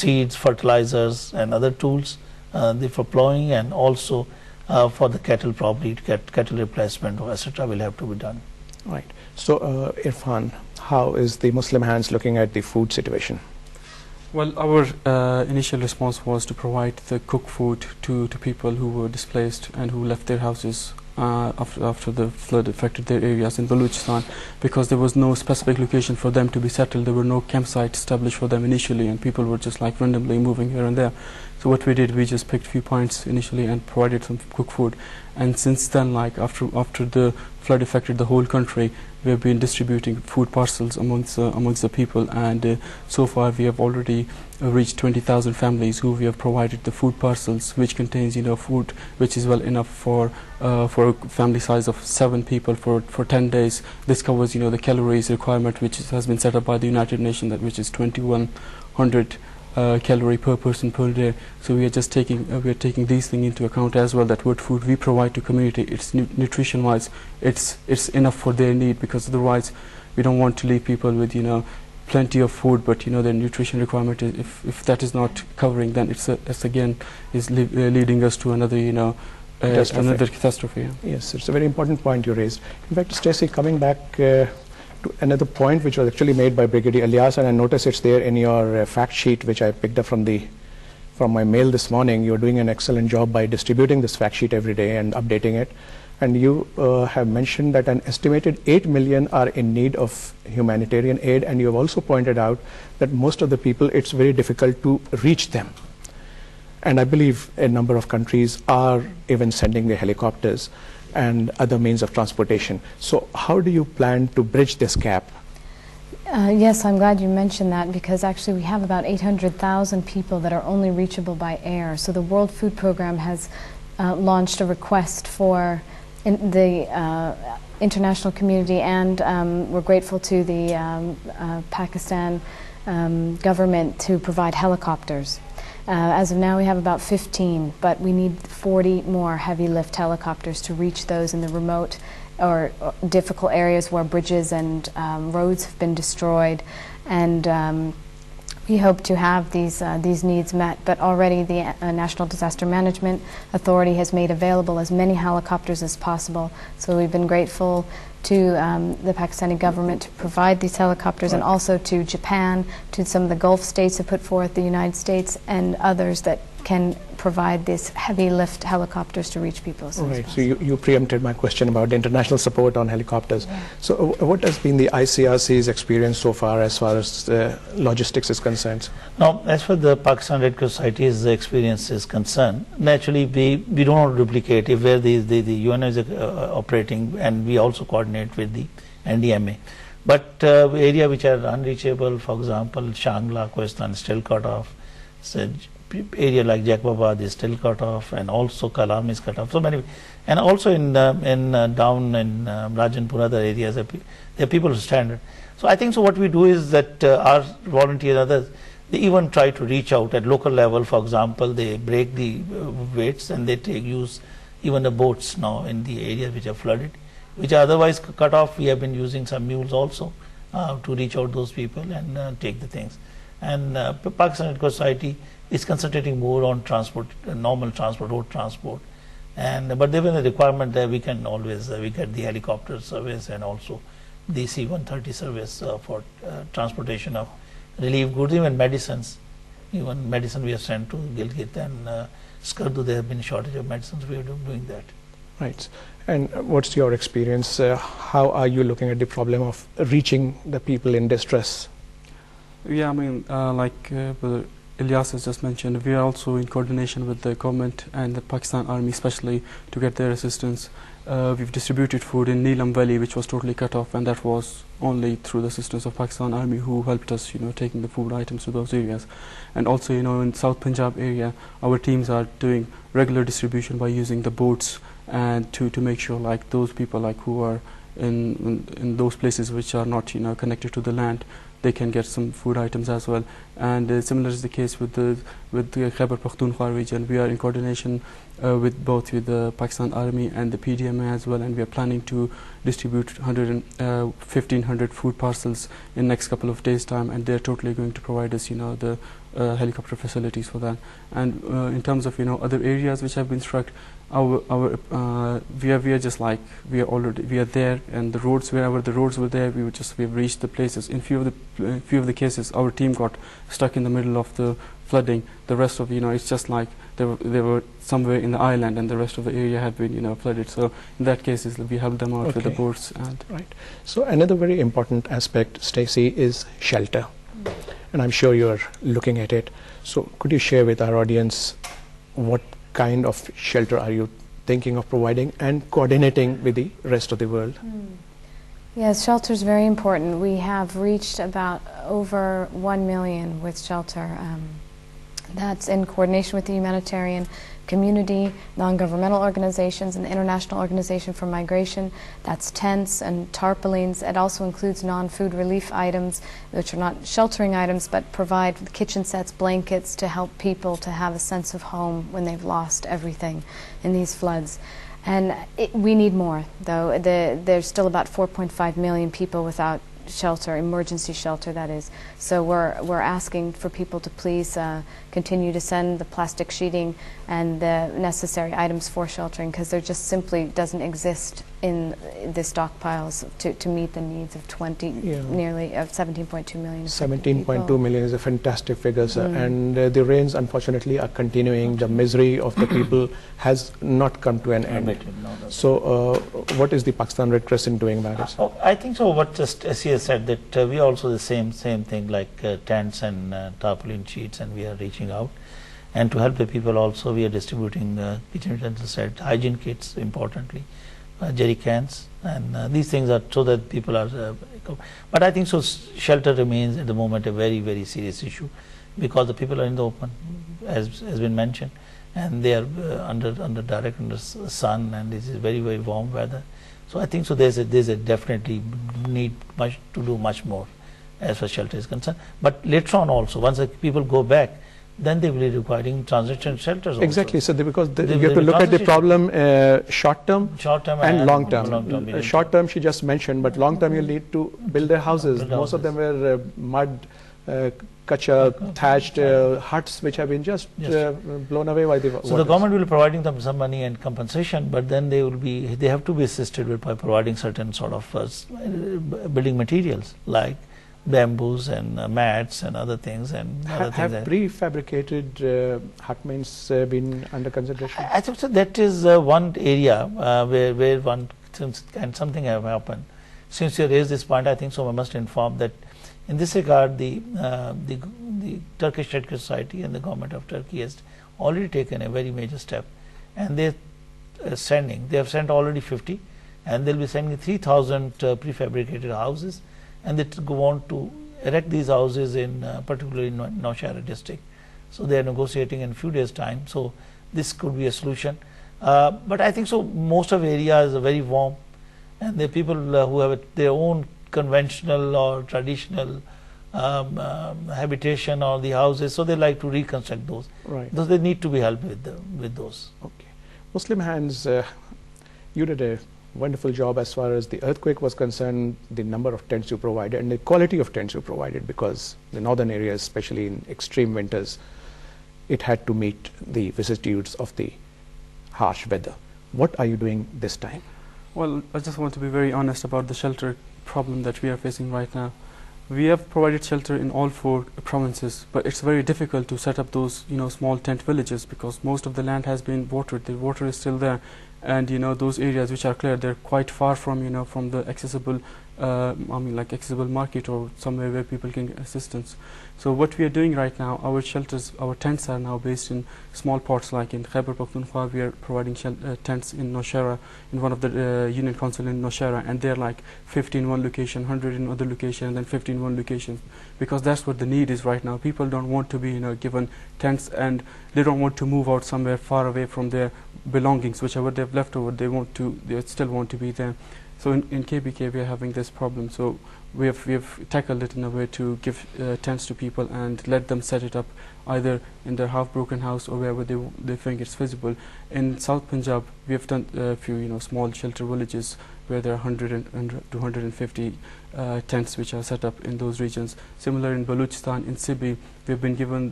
seeds, fertilizers, and other tools for plowing, and also for the cattle, probably cattle replacement, or etc. will have to be done. Right. So, Irfan, how is the Muslim Hands looking at the food situation? Well, our initial response was to provide the cooked food to people who were displaced and who left their houses after the flood affected their areas in Balochistan, because there was no specific location for them to be settled. There were no campsites established for them initially, and people were just like randomly moving here and there. So what we did, we just picked a few points initially and provided some cooked food. And since then, like after the flood affected the whole country, we have been distributing food parcels amongst the people, and so far we have already reached 20,000 families who we have provided the food parcels, which contains food which is well enough for a family size of 7 people for 10 days. This covers the calories requirement which has been set up by the United Nations, which is 2100 calorie per person per day. So we are just taking these things into account as well, that what food we provide to community, it's nutrition wise it's enough for their need, because otherwise we don't want to leave people with plenty of food, but their nutrition requirement is, if that is not covering, then it's again leading us to another another catastrophe. Yeah. Yes, it's a very important point you raised. In fact, Stacey, coming back to another point which was actually made by Brigadier Ilyas, and I notice it's there in your fact sheet, which I picked up from my mail this morning. You're doing an excellent job by distributing this fact sheet every day and updating it. And you have mentioned that an estimated 8 million are in need of humanitarian aid, and you have also pointed out that most of the people, it's very difficult to reach them. And I believe a number of countries are even sending their helicopters and other means of transportation. So how do you plan to bridge this gap? Yes, I'm glad you mentioned that, because actually we have about 800,000 people that are only reachable by air. So the World Food Programme has launched a request for the international community, and we're grateful to the Pakistan government to provide helicopters. As of now we have about 15, but we need 40 more heavy lift helicopters to reach those in the remote or difficult areas where bridges and roads have been destroyed, and we hope to have these needs met. But already the National Disaster Management Authority has made available as many helicopters as possible, so we've been grateful to the Pakistani government to provide these helicopters, and also to Japan, to some of the Gulf states have put forth, the United States and others that can provide these heavy lift helicopters to reach people. Right, so you preempted my question about international support on helicopters. Yeah. So what has been the ICRC's experience so far as logistics is concerned? Now, as for the Pakistan Red Cross Society's experience is concerned, naturally we don't want to duplicate if where the UN is operating, and we also coordinate with the NDMA. But area which are unreachable, for example, Shangla, Kohistan is still cut off. So area like Jacobabad is still cut off, and also Kalam is cut off. So many, and also in down in Rajanpur, other areas, there are people standard. So I think what we do is that our volunteers, others, they even try to reach out at local level. For example, they break the weights and they use even the boats now in the areas which are flooded, which are otherwise cut off. We have been using some mules also to reach out those people and take the things. And Pakistan Red Cross Society is concentrating more on transport, normal transport, road transport. But there was a requirement that we can always we get the helicopter service and also the C-130 service for transportation of relief goods, even medicines. Even medicine we have sent to Gilgit and Skardu. There have been a shortage of medicines. We are doing that. Right. And what's your experience? How are you looking at the problem of reaching the people in distress? Yeah, I mean, like Ilyas has just mentioned, we are also in coordination with the government and the Pakistan Army, especially to get their assistance. We've distributed food in Neelam Valley, which was totally cut off, and that was only through the assistance of Pakistan Army, who helped us, taking the food items to those areas. And also, in South Punjab area, our teams are doing regular distribution by using the boats, and to make sure like those people like who are in those places which are not connected to the land, they can get some food items as well. And similar is the case with the Khyber Pakhtunkhwa region. We are in coordination with the Pakistan Army and the PDMA as well, and we are planning to distribute 1,500 food parcels in next couple of days time, and they're totally going to provide us the helicopter facilities for that. And in terms of other areas which have been struck, we are just like we are there, and the roads, wherever the roads were there, we've reached the places. In few of the cases, our team got stuck in the middle of the flooding. The rest of it's just like they were somewhere in the island, and the rest of the area had been flooded. So in that case, we helped them out with the boats. And right. So another very important aspect, Stacey, is shelter, and I'm sure you're looking at it. So could you share with our audience what kind of shelter are you thinking of providing and coordinating with the rest of the world? Yes, shelter is very important. We have reached about over 1 million with shelter. That's in coordination with the humanitarian community, non-governmental organizations, and the International Organization for Migration. That's tents and tarpaulins. It also includes non-food relief items, which are not sheltering items, but provide kitchen sets, blankets to help people to have a sense of home when they've lost everything in these floods. And we need more, though. There's still about 4.5 million people without shelter, emergency shelter, that is. So we're asking for people to please continue to send the plastic sheeting and the necessary items for sheltering, because there just simply doesn't exist in the stockpiles to meet the needs of nearly 17.2 million. 17.2 million is a fantastic figure, sir. And the rains, unfortunately, are continuing. The misery of the people has not come to an end. So what is the Pakistan Red Crescent doing about it? I think so. What just SES said, that we also the same thing, like tents and tarpaulin sheets, and we are reaching out. And to help the people also, we are distributing kitchen utensil sets, hygiene kits, importantly, jerry cans, and these things are so that people are. But I think so. Shelter remains at the moment a very, very serious issue, because the people are in the open, as has been mentioned, and they are under sun, and this is very, very warm weather. So I think so. There's a definitely need to do much more as far as shelter is concerned. But later on also, once the people go back, then they will be requiring transition shelters also. Exactly. So because you have to look at the problem short term and long term. Short term she just mentioned, but long term you'll need to build their houses. Most of them were mud, kacha, thatched huts, which have been just blown away by the waters. So the government will be providing them some money and compensation, but then they have to be assisted with by providing certain sort of building materials like bamboos and mats and other things and other things. Have prefabricated hutments been under consideration? I think so. That is one area where something have happened. Since you raised this point, I think so. I must inform that in this regard, the Turkish Red Cross Society and the government of Turkey has already taken a very major step, and they have sent already 50, and they'll be sending 3,000 prefabricated houses. And they go on to erect these houses in particularly in Nowshera district. So they are negotiating in a few days' time. So this could be a solution. But I think so. Most of areas are very warm, and the people who have their own conventional or traditional habitation or the houses, so they like to reconstruct those. Right. So they need to be helped with those. Okay. Muslim Hands, you did a wonderful job as far as the earthquake was concerned, the number of tents you provided and the quality of tents you provided, because the northern areas, especially in extreme winters, it had to meet the vicissitudes of the harsh weather. What are you doing this time? Well, I just want to be very honest about the shelter problem that we are facing right now. We have provided shelter in all 4 provinces, but it's very difficult to set up those small tent villages, because most of the land has been watered. The water is still there, and those areas which are clear, they're quite far from from the accessible accessible market or somewhere where people can get assistance. So what we are doing right now, our tents are now based in small ports, like in Khyber Pakhtunkhwa. We are providing tents in Nowshera, in one of the Union Council in Nowshera, and they're like 50 in one location, 100 in other location, and then 50 in one location, because that's what the need is right now. People don't want to be given tents, and they don't want to move out somewhere far away from their belongings, whichever they've left over. They still want to be there. So in KBK we are having this problem. So we have tackled it in a way to give tents to people and let them set it up either in their half-broken house or wherever they think it's feasible. In South Punjab, we have done a few small shelter villages where there are 100 and 250 tents which are set up in those regions. Similar in Balochistan, in Sibi, we have been given